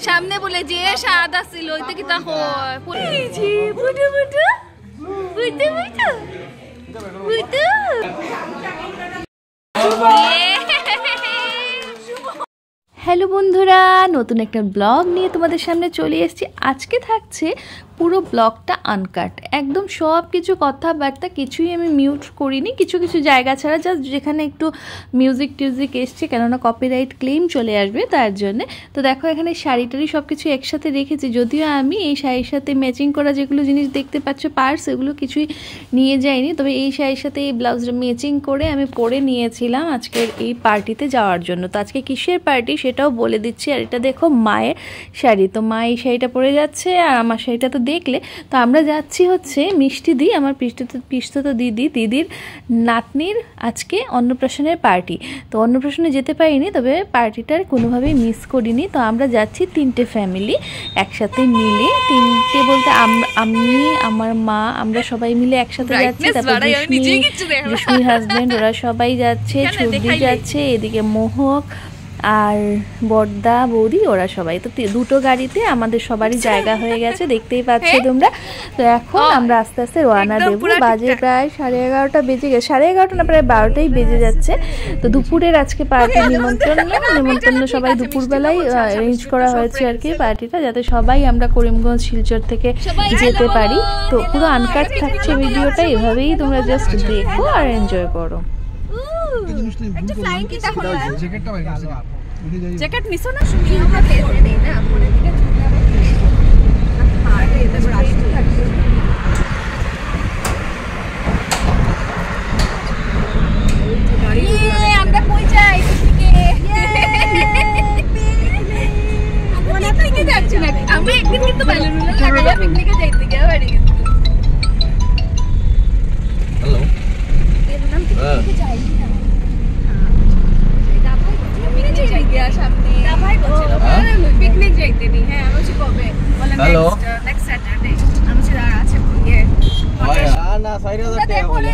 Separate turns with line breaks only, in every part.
সামনে বলে যে স্বাদ আসছিল ওইতে কি তা হয় হ্যালো বন্ধুরা, নতুন একটা ব্লগ নিয়ে তোমাদের সামনে চলে এসেছি। আজকে থাকছে পুরো ব্লগটা আনকাট, একদম সব কিছু কথাবার্তা কিছুই আমি মিউট করিনি, কিছু কিছু জায়গা ছাড়া জাস্ট যেখানে একটু মিউজিক টিউজিক এসছে, কেননা কপিরাইট ক্লেম চলে আসবে তার জন্যে। তো দেখো এখানে শাড়ি টাড়ি সব কিছু একসাথে রেখেছি, যদিও আমি এই শাড়ির সাথে ম্যাচিং করা যেগুলো জিনিস দেখতে পাচ্ছ পার্স, এগুলো কিছুই নিয়ে যাইনি, তবে এই শাড়ির সাথে এই ব্লাউজটা ম্যাচিং করে আমি পরে নিয়েছিলাম আজকের এই পার্টিতে যাওয়ার জন্য। তো আজকে কিসের পার্টি সেটাও বলে দিচ্ছি। আর এটা দেখো মায়ের শাড়ি, তো মা এই শাড়িটা পরে যাচ্ছে, আর আমার শাড়িটা তো দেখলে। তো আমরা যাচ্ছি হচ্ছে মিষ্টি দি, আমার পিস্তত দিদির নাতনির আজকে অন্নপ্রাশনের পার্টি। তো অন্নপ্রাশনে যেতে পারিনি, তবে পার্টিটার কোনোভাবেই মিস করিনি। তো আমরা যাচ্ছি তিনটে ফ্যামিলি একসাথে মিলে, তিনটে বলতে আমি, আমার মা, আমরা সবাই মিলে একসাথে যাচ্ছি। তারপর রশ্মির হাজবেন্ড, ওরা সবাই যাচ্ছে, ছুটি যাচ্ছে, এদিকে মোহক আর বড়দা বৌদি ওরা সবাই। তো দুটো গাড়িতে আমাদের সবারই জায়গা হয়ে গেছে, দেখতেই পাচ্ছ তোমরা। তো এখন আমরা আস্তে আস্তে রওনা দেবো। বাজে প্রায় 11:30 বেজে গেছে, 11:30 না প্রায় 12টাই বেজে যাচ্ছে। তো দুপুরের আজকে পার্টি নিমন্ত্রণ সবাই দুপুরবেলায় অ্যারেঞ্জ করা হয়েছে আর কি পার্টিটা, যাতে সবাই আমরা করিমগঞ্জ শিলচর থেকে যেতে পারি। তো পুরো আনকাট থাকছে ভিডিওটা, এভাবেই তোমরা জাস্ট দেখো আর এনজয় করো। জ্যাকেট মিসো না আমরা কই যাই পিকনিকে যাচ্ছি না আমরা, একদিন কিন্তু বেলুন লাগাবো পিকনিকে যাইতে গিয়ে বাড়ি গেছি। হ্যালো পিকনিকে যাই না পিকনিক যাইতে নি। হ্যাঁ আমি বলছি কবে, বলে নেক্সট স্যাটারডে। আমি বলছি আর আছে ইয়ে না 6000 টাকা বলে।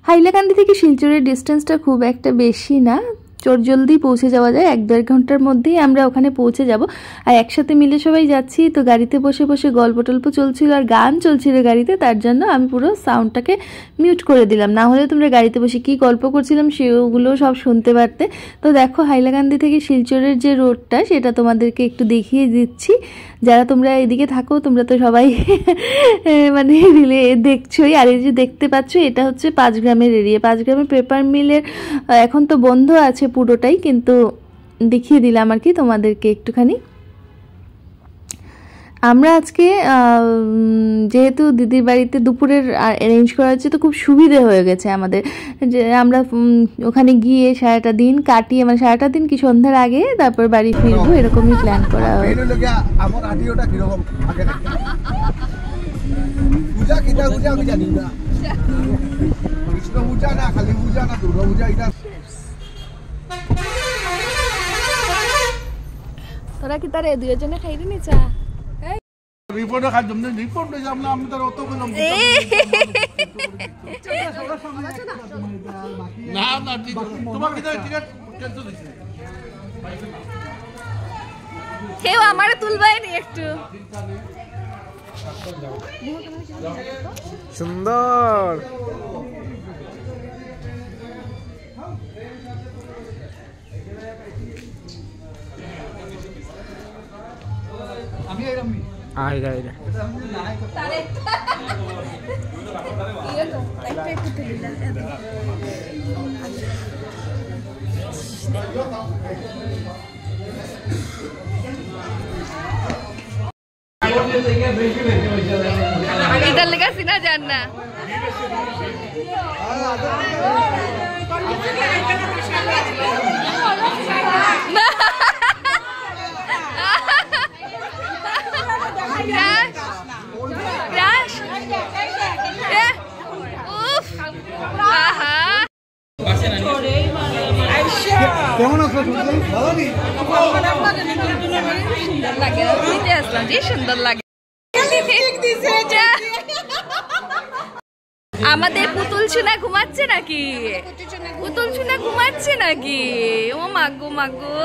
হাইলাকান্দি থেকে শিলচরের ডিস্টেন্সটা খুব একটা বেশি না, জলদি পৌঁছে যাওয়া যায়, 1-1.5 ঘন্টার মধ্যেই আমরা ওখানে পৌঁছে যাব। আর একসাথে মিলে সবাই যাচ্ছি, তো গাড়িতে বসে বসে গল্প টল্প চলছিল আর গান চলছিল গাড়িতে, তার জন্য আমি পুরো সাউন্ডটাকে মিউট করে দিলাম, না হলে তোমরা গাড়িতে বসে কি গল্প করছিলাম সেগুলো সব শুনতে পারতে। তো দেখো হাইলাকান্দি থেকে শিলচরের যে রোডটা সেটা তোমাদেরকে একটু দেখিয়ে দিচ্ছি। যারা তোমরা এদিকে থাকো তোমরা তো সবাই মানে রিলে দেখছোই। আর এই যে দেখতে পাচ্ছ এটা হচ্ছে 5 গ্রামের এরিয়া, 5 গ্রামের পেপার মিলের এখন তো বন্ধ আছে পুরোটাই, কিন্তু দেখিয়ে দিলাম আর কি তোমাদেরকে একটুখানি। আমরা আজকে যেহেতু দিদির বাড়িতে দুপুরের অ্যারেঞ্জ করা হচ্ছে, তো খুব সুবিধে হয়ে গেছে আমাদের, যে আমরা ওখানে গিয়ে সারাটা দিন কাটিয়ে, মানে সারাটা দিন কি সন্ধ্যার আগে তারপর বাড়ি ফিরবো, এরকমই প্ল্যান করা হয়। তোরা কি তার দুজনে খাইবি নি চা? রিপোর্ট খাই জন্য রিপোর্ট লই যাব না, আমি তার অত কইলাম না না তোমার কি টিকেট ক্যান্সেল হইছে, কেউ আমারে তুলবাই নি একটু সুন্দর। আমি এরমি আইরা তারে ইয়ে তো একটা একটু দিলা इधर लगा सीना जानना কেমন আছো? আমাদের পুতুল সোনা ঘুমাচ্ছে নাকি? পুতুল সোনা ঘুমাচ্ছে নাকি? ও মাগো মাগো।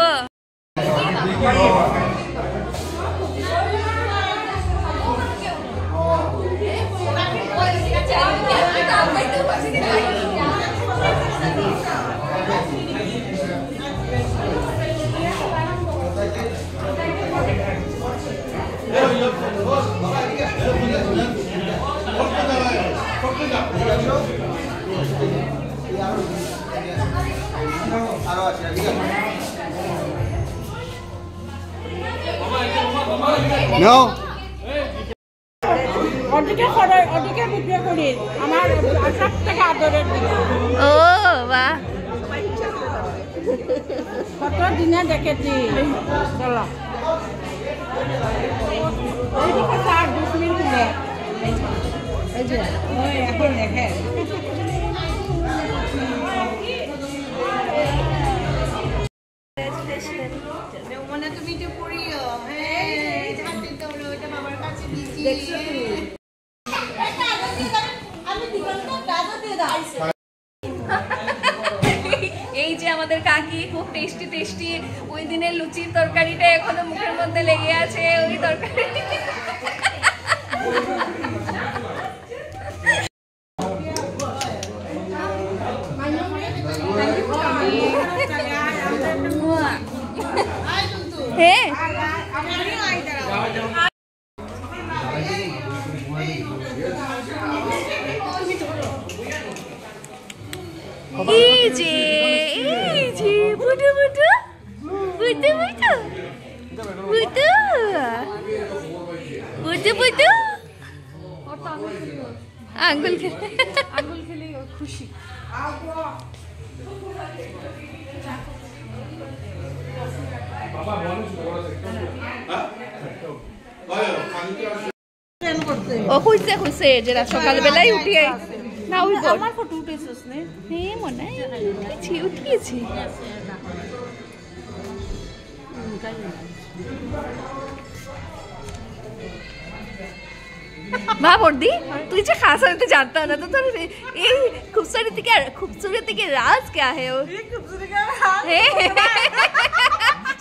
No.
ওদিকে করে ওদিকে ভিডিও করি আমার সব থেকে আদরের দিন।
ও বাহ,
কত দিনে দেখেছি। চলো এইদিকে স্যার 2 মিনিট তুলে এই যে ওই এখন দেখে মানে তুমি যে পড়িও এই জানতে তো ওটা বাবার কাছে দিছি দেখছো তুমি আমি দিগন্ত দাদা দিয়ে দাও।
এই যে আমাদের কাকি খুব টেস্টি টেস্টি ওই দিনের লুচির তরকারিটা এখনো মুখের মধ্যে লেগে আছে। ওই তরকারি হ্যাঁ এই যে বুটু বুটু বুটু বুটু বুটু বুটু বুটু আঙ্গুল খেলে খুশি। ও খুঁজছে খুঁজছে যেটা সকালবেলায় উঠিয়ে না ওই আমার ফটো উঠেছিস না? হ্যাঁ মনে উঠিয়েছি। মা বর্দি তুই যে खास तो जानता है ना तो तेरे ये खूबसूरती के राज क्या है? वो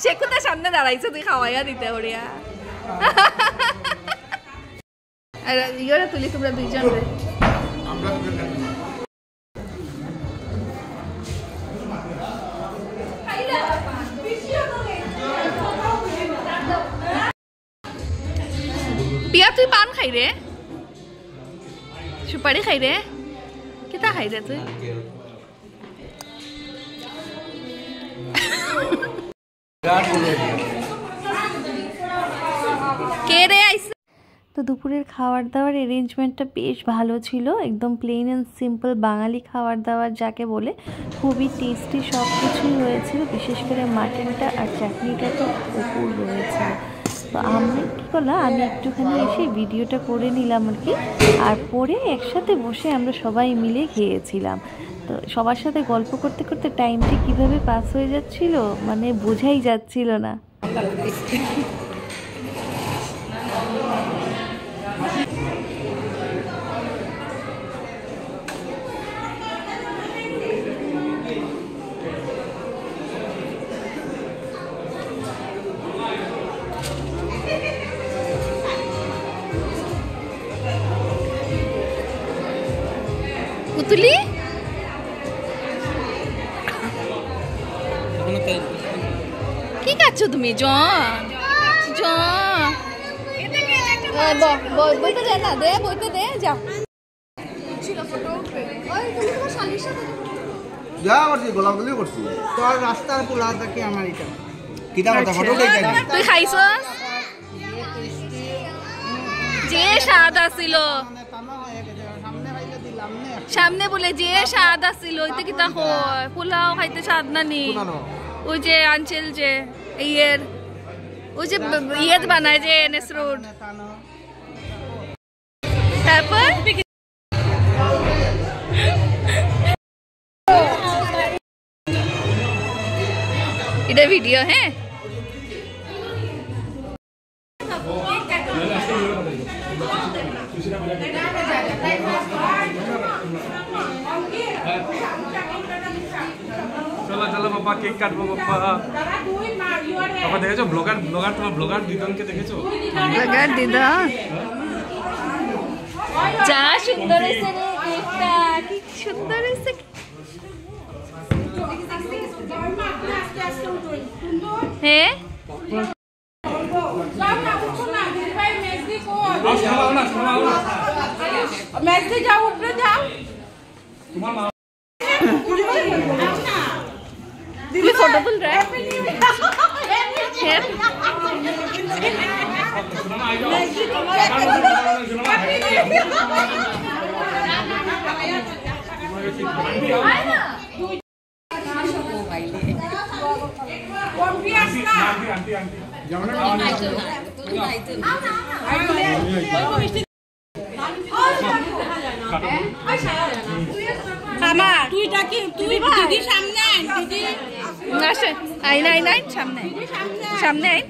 সে কোথায় সামনে দাঁড়াইছে তুই খাওয়াইয়া দিতে ওড়িয়া আর ইয়োরা তুলি তোমরা দুইজন রে पिया तुई पान खाई रे सुपारी खाई रे किता खाई रे तुई কে রে আইছে। তো দুপুরের খাবার দাবার অ্যারেঞ্জমেন্টটা বেশ ভালো ছিল, একদম প্লেন অ্যান্ড সিম্পল বাঙালি খাবার দাবার যাকে বলে, খুবই টেস্টি সব কিছুই হয়েছিল। বিশেষ করে মাটনটা আর চাটনিটা তো অপূর্ব হয়েছিল। তো আমি কী করলাম, আমি একটুখানি এসে ভিডিওটা করে নিলাম আর কি, আর পরে একসাথে বসে আমরা সবাই মিলে খেয়েছিলাম। তো সবার সাথে গল্প করতে করতে টাইমটা কীভাবে পাস হয়ে যাচ্ছিল মানে বোঝাই যাচ্ছিল না। পুতুলি কি খাচ্ছো তুমি? বইতে দে না, দে বইতে দে, যাও
যা করছি গোলাপগুলি করছি
তোর রাস্তার পোলা থেকে আমার এটা
কিটা কথা ফটো দেই না
তুই খাইছ যে স্বাদ আছিল সামনে বলে যে স্বাদ আছিল ওইতে কিতা হয় পোলাও খাইতে স্বাদ নানি ওই যে আনছিল যে ইয়ের ওই যে ইয়েত বানায় যে এনএস রোড তারপর এটা ভিডিও। হ্যাঁ
চলো চলো বাবা, কেক কাটবো বাবা। বাবা দেখেছো ব্লগার ব্লগার তোমার ব্লগার দিদনকে দেখেছো?
ব্লগার দিদা যা সুন্দর হয়েছে রে কেকটা, কি সুন্দর হয়েছে। হ্যাঁ
মেসে যাও, উপরে যাও।
তুমি ফটো তুল রে।
তুই ডাকি, তুই দিদি সামনে আয়, দিদি
আসে আইন আইন আইন সামনে সামনে আইন।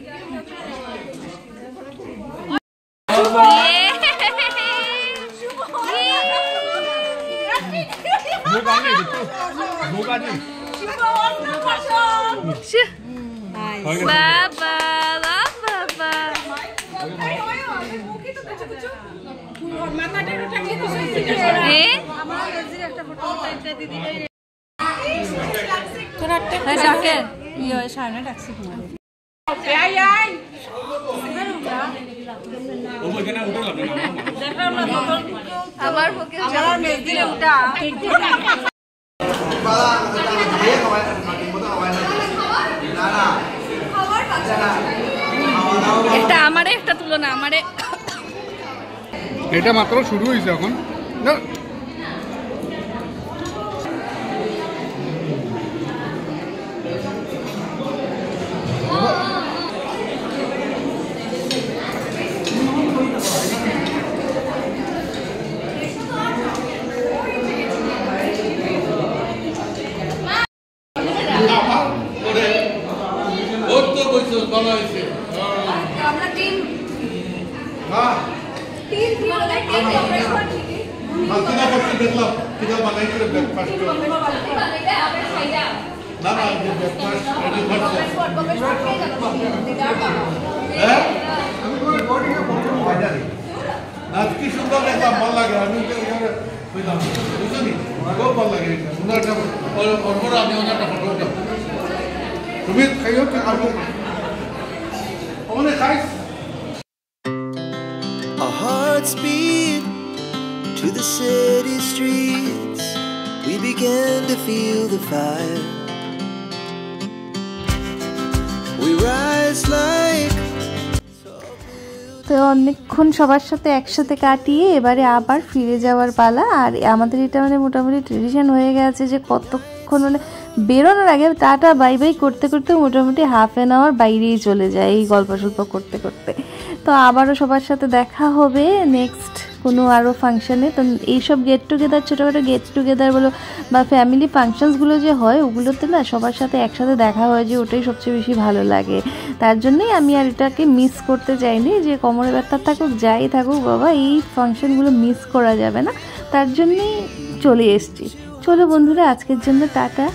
বাবা বাবা আমার পক্ষে একটা আমারে একটা তুলনা আমারে।
এটা মাত্র শুরু হয়েছে এখন না।
আমরা টিম
কি সুন্দর দেখলাম, ভালো লাগে। আমি বুঝলাম, বুঝলি খুব ভালো লাগে। আমি ওনারটা ফটো উঠাম, তুমি খাইও অনেক খাইস।
Our hearts beat to the city streets. We began to feel the fire. We rise like.
তো অনেকক্ষণ সবার সাথে একসাথে কাটিয়ে এবারে আবার ফিরে যাওয়ার পালা। আর আমাদের এটা মানে মোটামুটি ট্রেডিশন হয়ে গেছে যে কতক্ষণ হলে বেরোনোর আগে টাটা বাই বাই করতে করতে মোটামুটি ½ বাইরেই চলে যায় এই গল্প সল্প করতে করতে। তো আবারও সবার সাথে দেখা হবে নেক্সট কোনো আরও ফাংশানে। তো এইসব গেট টুগেদার, ছোটোখাটো গেট টুগেদার বলো বা ফ্যামিলি ফাংশনসগুলো যে হয় ওগুলোতে না সবার সাথে একসাথে দেখা হয়, যে ওটাই সবচেয়ে বেশি ভালো লাগে। তার জন্যই আমি আর এটাকে মিস করতে চাইনি, যে কোমরে ব্যথা থাকুক যাই থাকুক বাবা এই ফাংশনগুলো মিস করা যাবে না, তার জন্যই চলে এসেছি। চলো বন্ধুরা, আজকের জন্য টাটা।